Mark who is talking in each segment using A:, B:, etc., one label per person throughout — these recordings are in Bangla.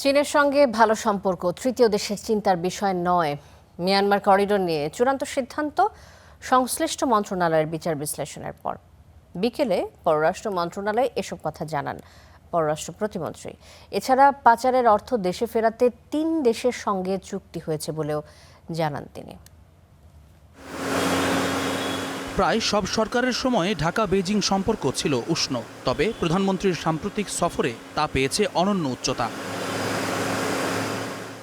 A: চীনের সঙ্গে ভালো সম্পর্ক তৃতীয় দেশের চিন্তার বিষয় নয়। মিয়ানমার করিডোর নিয়ে চূড়ান্ত সিদ্ধান্ত সংশ্লিষ্ট মন্ত্রণালয়ের বিচার বিশ্লেষণের পর। বিকেলে পররাষ্ট্র মন্ত্রণালয় এসব কথা জানান পররাষ্ট্র প্রতিমন্ত্রী। এছাড়া পাচারের অর্থ দেশে ফেরাতে 3 দেশের সঙ্গে চুক্তি হয়েছে বলেও জানান তিনি।
B: প্রায় সব সরকারের সময়ে ঢাকা বেইজিং সম্পর্ক ছিল উষ্ণ, তবে প্রধানমন্ত্রীর সাম্প্রতিক সফরে তা পেয়েছে অনন্য উচ্চতা।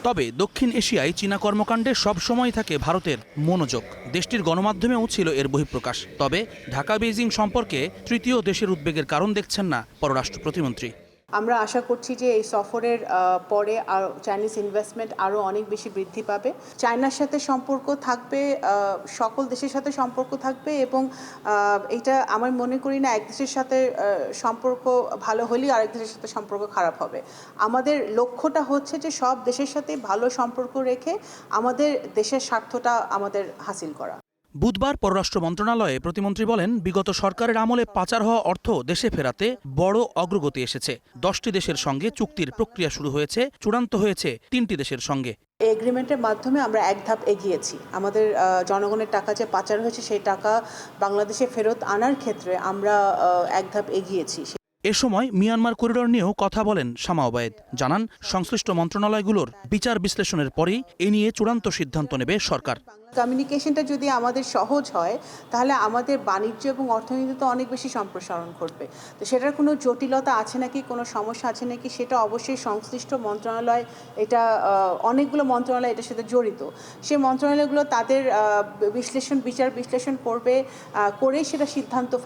B: তবে দক্ষিণ এশিয়ায় চীনা কর্মকাণ্ডে সবসময় থাকে ভারতের মনোযোগ। দেশটির গণমাধ্যমেও ছিল এর বহিঃপ্রকাশ। তবে ঢাকা বেইজিং সম্পর্কে তৃতীয় দেশের উদ্বেগের কারণ দেখছেন না পররাষ্ট্র প্রতিমন্ত্রী।
C: আমরা আশা করছি যে এই সফরের পরে আর চাইনিজ ইনভেস্টমেন্ট আরও অনেক বেশি বৃদ্ধি পাবে। চায়নার সাথে সম্পর্ক থাকবে, সকল দেশের সাথে সম্পর্ক থাকবে, এবং এটা আমার মনে করি না এক দেশের সাথে সম্পর্ক ভালো হলেই আরেক দেশের সাথে সম্পর্ক খারাপ হবে। আমাদের লক্ষ্যটা হচ্ছে যে সব দেশের সাথে ভালো সম্পর্ক রেখে আমাদের দেশের স্বার্থটা আমাদের হাসিল করা।
B: বুধবার পররাষ্ট্র মন্ত্রণালয়ে প্রতিমন্ত্রী বলেন, বিগত সরকারের আমলে পাচার হওয়া অর্থ দেশে ফেরাতে বড় অগ্রগতি এসেছে। 10টি দেশের সঙ্গে চুক্তির প্রক্রিয়া শুরু হয়েছে, চূড়ান্ত হয়েছে 3টি দেশের সঙ্গে।
C: এই এগ্রিমেন্টের মাধ্যমে আমরা এক ধাপ এগিয়েছি। আমাদের জনগণের টাকা যে পাচার হয়েছে সেই টাকা বাংলাদেশে ফেরত আনার ক্ষেত্রে আমরা এক ধাপ এগিয়েছি।
B: এ সময় মিয়ানমার করিডোর নিয়েও কথা বলেন শামা ওবায়েদ। জানান, সংশ্লিষ্ট মন্ত্রণালয়গুলোর বিচার বিশ্লেষণের পরেই এ নিয়ে চূড়ান্ত সিদ্ধান্ত নেবে সরকার।
C: কমিউনিকেশনটা যদি আমাদের সহজ হয় তাহলে আমাদের বাণিজ্য এবং অর্থনীতিতে অনেক বেশি সম্প্রসারণ ঘটবে। তো সেটার কোনো জটিলতা আছে নাকি, কোনো সমস্যা আছে নাকি, সেটা অবশ্যই সংশ্লিষ্ট মন্ত্রণালয়, এটা অনেকগুলো মন্ত্রণালয় এটার সাথে জড়িত। সেই মন্ত্রণালয়গুলো তাদের বিচার বিশ্লেষণ করবে, করেই সেটা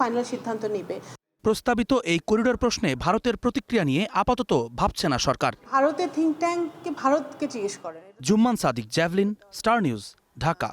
C: ফাইনাল সিদ্ধান্ত নেবে।
B: প্রস্তাবিত এই করিডোর প্রশ্নে ভারতের প্রতিক্রিয়া নিয়ে আপাতত ভাবছে না সরকার।
C: ভারতের থিঙ্ক ট্যাঙ্ককে ভারতকে জিজ্ঞেস করেন।
B: Jumman Sadiq, Javelin, Star News, Dhaka.